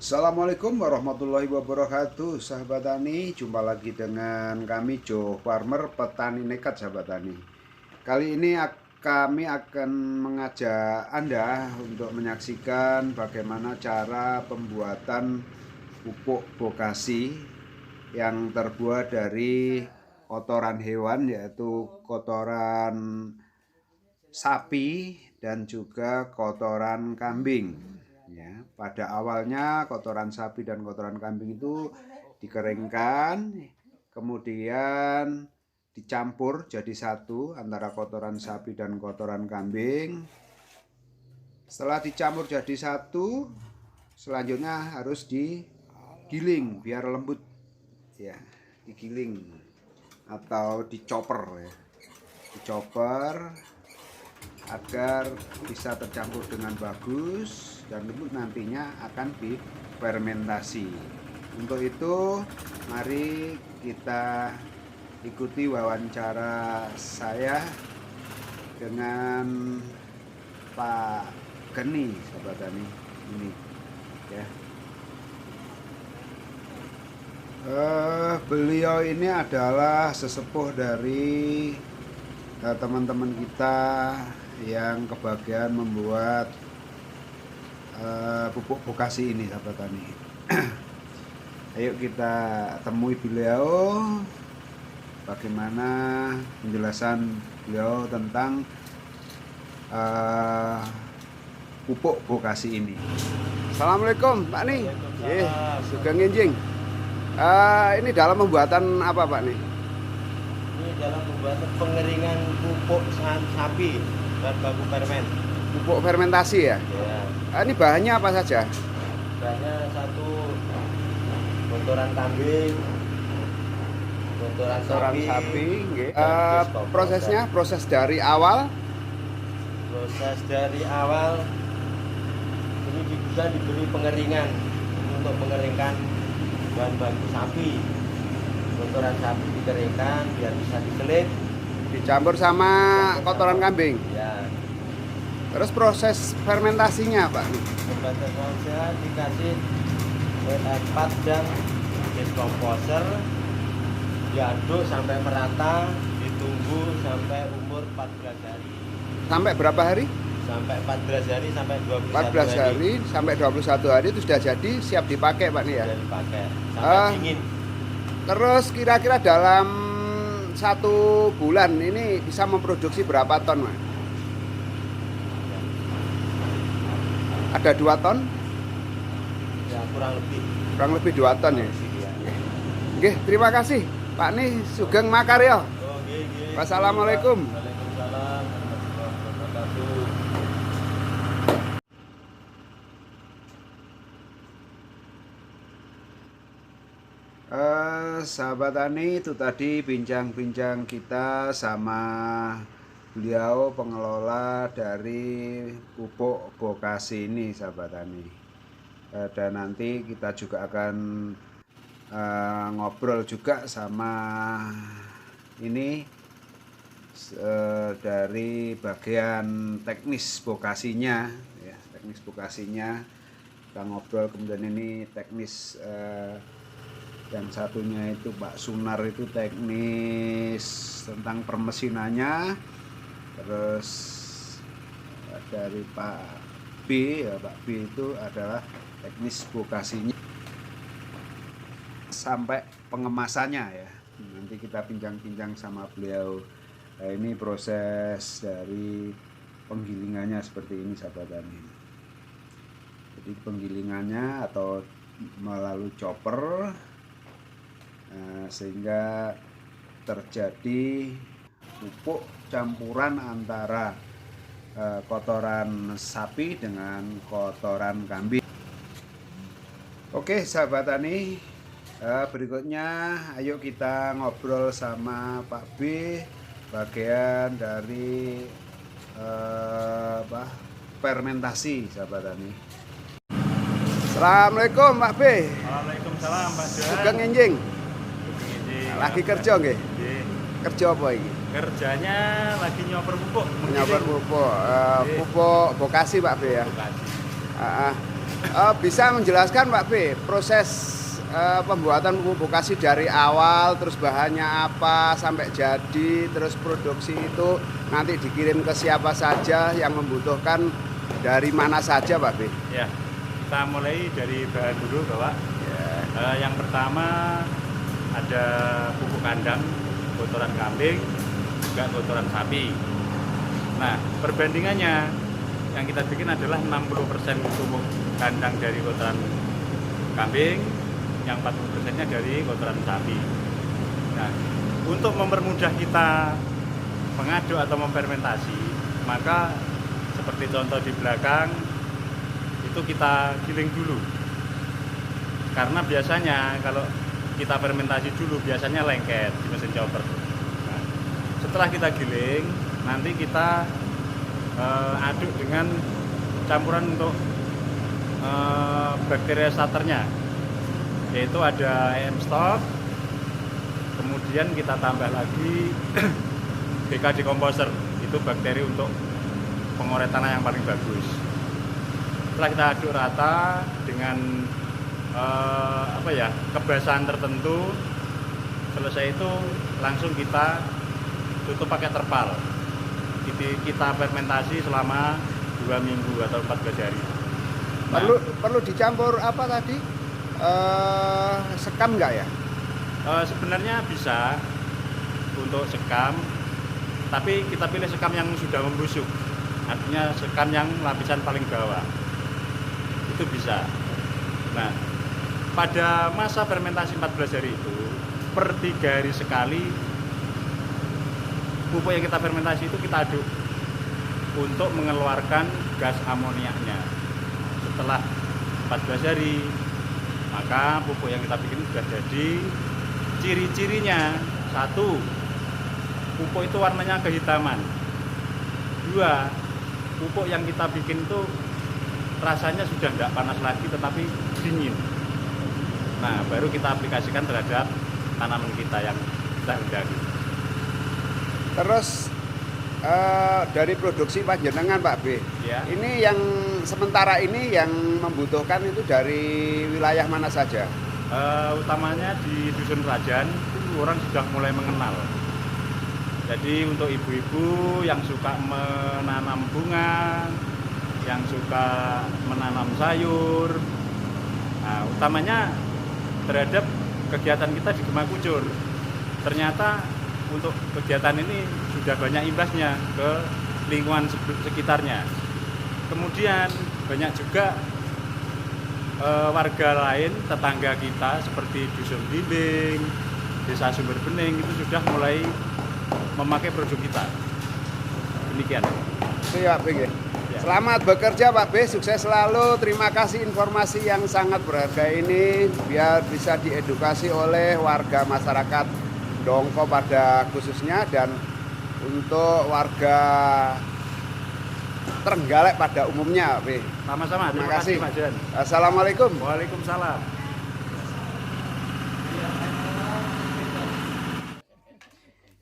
Assalamualaikum warahmatullahi wabarakatuh, sahabat tani. Jumpa lagi dengan kami, Joe Farmer, petani nekat, sahabat tani. Kali ini kami akan mengajak Anda untuk menyaksikan bagaimana cara pembuatan pupuk bokasi yang terbuat dari kotoran hewan, yaitu kotoran sapi dan juga kotoran kambing. Ya, pada awalnya kotoran sapi dan kotoran kambing itu dikeringkan, kemudian dicampur jadi satu antara kotoran sapi dan kotoran kambing. Setelah dicampur jadi satu, selanjutnya harus digiling biar lembut, ya, digiling atau dicoper, ya, dicoper agar bisa tercampur dengan bagus dan lembut, nantinya akan difermentasi. Untuk itu mari kita ikuti wawancara saya dengan Pak Geni, sahabat tani ini, ya. Beliau ini adalah sesepuh dari teman-teman kita yang kebagian membuat pupuk bokasi ini, sahabat tani. Ayo kita temui beliau, bagaimana penjelasan beliau tentang pupuk bokasi ini. Assalamualaikum Pak Ni. Sugeng Nginjing. Ini dalam pembuatan apa Pak Ni? Ini dalam pembuatan pengeringan pupuk sapi dan baku fermen. Pupuk fermentasi ya? Ya. Ini bahannya apa saja? Bahannya satu kotoran kambing, kotoran sapi. Okay. Proses dari awal. Proses dari awal ini bisa diberi pengeringan untuk mengeringkan bahan baku sapi. Kotoran sapi dikeringkan biar bisa diselip, Dicampur sama kotoran kambing. ya. Terus proses fermentasinya Pak? Fermentasinya dikasih WF4 dan diskomposer, diaduk sampai merata, ditunggu sampai umur 14 hari. Sampai berapa hari? Sampai 14 hari sampai 21 14 hari sampai 21 hari itu sudah jadi, siap dipakai Pak nih ya. Sudah dipakai sampai dingin. Terus kira-kira dalam 1 bulan ini bisa memproduksi berapa ton Pak? Ada 2 ton? Ya, kurang lebih 2 ton ya. Oke, terima kasih Pak Ni, sugeng makarya. Wassalamualaikum. Waalaikumsalam warahmatullahi wabarakatuh. Sahabat tani, itu tadi bincang-bincang kita sama beliau, pengelola dari pupuk bokasi ini, sahabat tani. Dan nanti kita juga akan ngobrol juga sama ini dari bagian teknis bokasinya, ya, teknis bokasinya kita ngobrol. Kemudian ini teknis yang satunya itu Pak Sunar, itu teknis tentang permesinannya. Terus dari Pak B, ya, Pak B itu adalah teknis bokasinya sampai pengemasannya, ya. Nanti kita bincang-bincang sama beliau. Nah, ini proses dari penggilingannya seperti ini, sahabat tani. Jadi penggilingannya atau melalui chopper, sehingga terjadi pupuk campuran antara kotoran sapi dengan kotoran kambing. Oke, sahabat tani, berikutnya ayo kita ngobrol sama Pak B, bagian dari fermentasi, sahabat tani. Assalamualaikum Pak B. Waalaikumsalam Pak Johan. Sugeng Nginjing. Lagi kerja nggih? Kerja apa ini? Kerjanya lagi nyoper pupuk. Nyoper pupuk. Pupuk bokasi Pak B ya. Bokasi. Bisa menjelaskan Pak B proses pembuatan pupuk Bokasi dari awal, terus bahannya apa sampai jadi, terus produksi itu nanti dikirim ke siapa saja yang membutuhkan, dari mana saja Pak B? Ya, kita mulai dari bahan dulu Bapak. Yang pertama ada pupuk kandang, kotoran kambing, juga kotoran sapi. Nah, perbandingannya yang kita bikin adalah 60% pupuk kandang dari kotoran kambing, yang 40%-nya dari kotoran sapi. Nah, untuk mempermudah kita mengaduk atau memfermentasi, maka seperti contoh di belakang itu kita giling dulu. Karena biasanya kalau kita fermentasi dulu biasanya lengket di mesin chopper. Nah, setelah kita giling, nanti kita aduk dengan campuran untuk bakteria starternya, yaitu ada EM stock, kemudian kita tambah lagi BK decomposer, itu bakteri untuk pengoret tanah yang paling bagus. Setelah kita aduk rata dengan kebasahan tertentu, selesai itu langsung kita tutup pakai terpal. Kita fermentasi selama 2 minggu atau 14 hari. Nah, Perlu dicampur apa tadi? Sekam nggak ya? sebenarnya bisa untuk sekam, tapi kita pilih sekam yang sudah membusuk, artinya sekam yang lapisan paling bawah, itu bisa. Nah, pada masa fermentasi 14 hari itu, per 3 hari sekali pupuk yang kita fermentasi itu kita aduk untuk mengeluarkan gas amoniaknya. Setelah 14 hari, maka pupuk yang kita bikin sudah jadi. Ciri-cirinya, 1, pupuk itu warnanya kehitaman. 2, pupuk yang kita bikin itu rasanya sudah tidak panas lagi tetapi dingin. Nah, baru kita aplikasikan terhadap tanaman kita yang kita hendaki. Terus dari produksi panjenengan Pak B, Ya. ini yang sementara ini yang membutuhkan itu dari wilayah mana saja? Utamanya di Dusun Kerajaan itu orang sudah mulai mengenal. Jadi untuk ibu-ibu yang suka menanam bunga, yang suka menanam sayur, nah, utamanya terhadap kegiatan kita di Gema Kucur. Ternyata untuk kegiatan ini sudah banyak imbasnya ke lingkungan sekitarnya. Kemudian banyak juga warga lain, tetangga kita seperti Dusun Bimbing, Desa Sumber Bening itu sudah mulai memakai produk kita. Demikian. Iya, Pak B. Selamat bekerja Pak B, sukses selalu. Terima kasih informasi yang sangat berharga ini, biar bisa diedukasi oleh warga masyarakat Dongko pada khususnya, dan untuk warga Trenggalek pada umumnya, Pak B. Sama-sama. Terima kasih. Pak Jan. Assalamualaikum. Waalaikumsalam.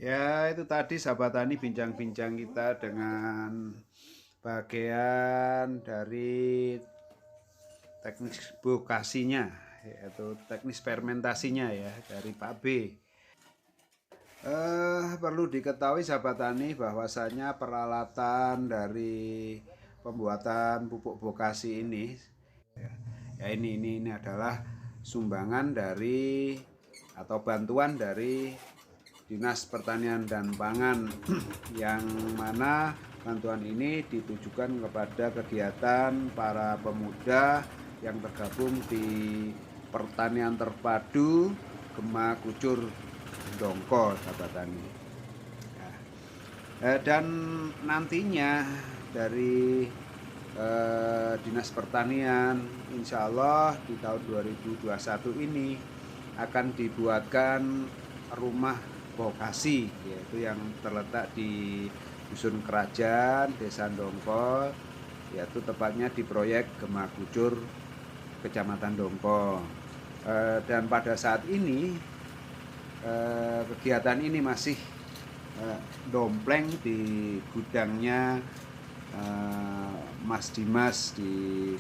Ya, itu tadi sahabat tani bincang-bincang kita dengan bagian dari teknis bokasinya, yaitu teknis fermentasinya ya, dari Pak B. Perlu diketahui sahabat tani bahwasanya peralatan dari pembuatan pupuk bokasi ini ya ini adalah sumbangan dari atau bantuan dari Dinas Pertanian dan Pangan yang mana bantuan ini ditujukan kepada kegiatan para pemuda yang tergabung di pertanian terpadu Gema Kucur Dongko, sahabat tani. Dan nantinya dari Dinas Pertanian insya Allah di tahun 2021 ini akan dibuatkan rumah bokasi, yaitu yang terletak di Dusun Kerajaan, Desa Dongko, yaitu tepatnya di proyek Gema Kucur, Kecamatan Dongko. Dan pada saat ini kegiatan ini masih dompleng di gudangnya Mas Dimas di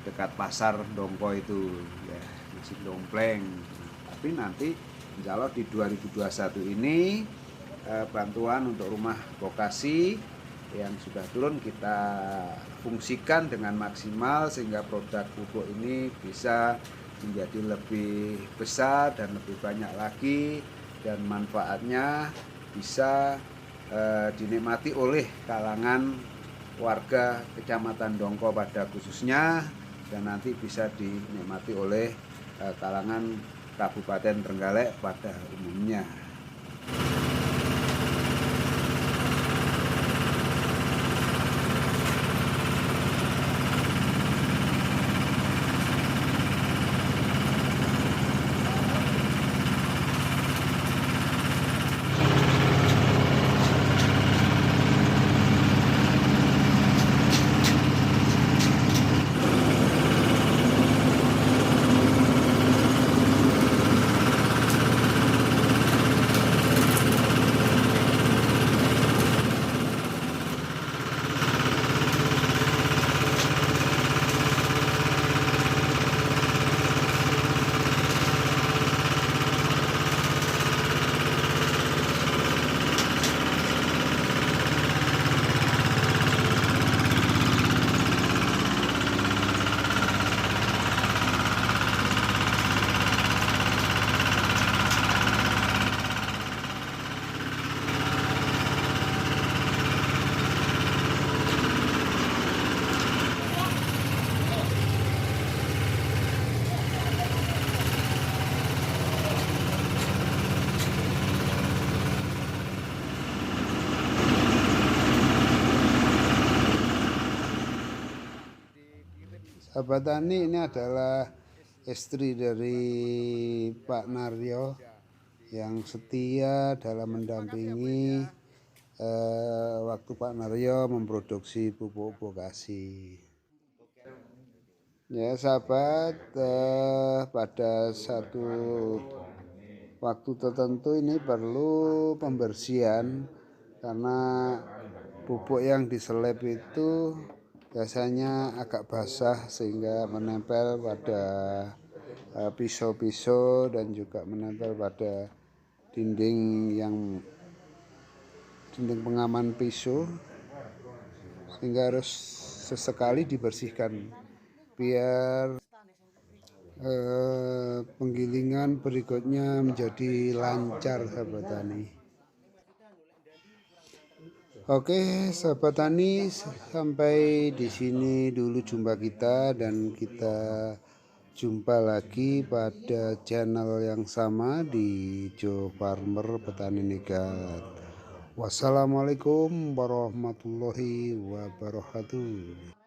dekat pasar Dongko itu ya, masih dompleng. Tapi nanti insya Allah di 2021 ini bantuan untuk rumah vokasi yang sudah turun kita fungsikan dengan maksimal sehingga produk pupuk ini bisa menjadi lebih besar dan lebih banyak lagi, dan manfaatnya bisa dinikmati oleh kalangan warga Kecamatan Dongko pada khususnya, dan nanti bisa dinikmati oleh kalangan Kabupaten Trenggalek pada umumnya. Sahabat Tani, ini adalah istri dari Pak Naryo yang setia dalam mendampingi waktu Pak Naryo memproduksi pupuk vokasi. Ya sahabat, pada satu waktu tertentu ini perlu pembersihan karena pupuk yang diseleb itu biasanya agak basah sehingga menempel pada pisau-pisau dan juga menempel pada dinding pengaman pisau, sehingga harus sesekali dibersihkan biar penggilingan berikutnya menjadi lancar sahabat tani. Oke sahabat tani, sampai di sini dulu jumpa kita, dan kita jumpa lagi pada channel yang sama di Joe Farmer Petani Negat. Wassalamualaikum warahmatullahi wabarakatuh.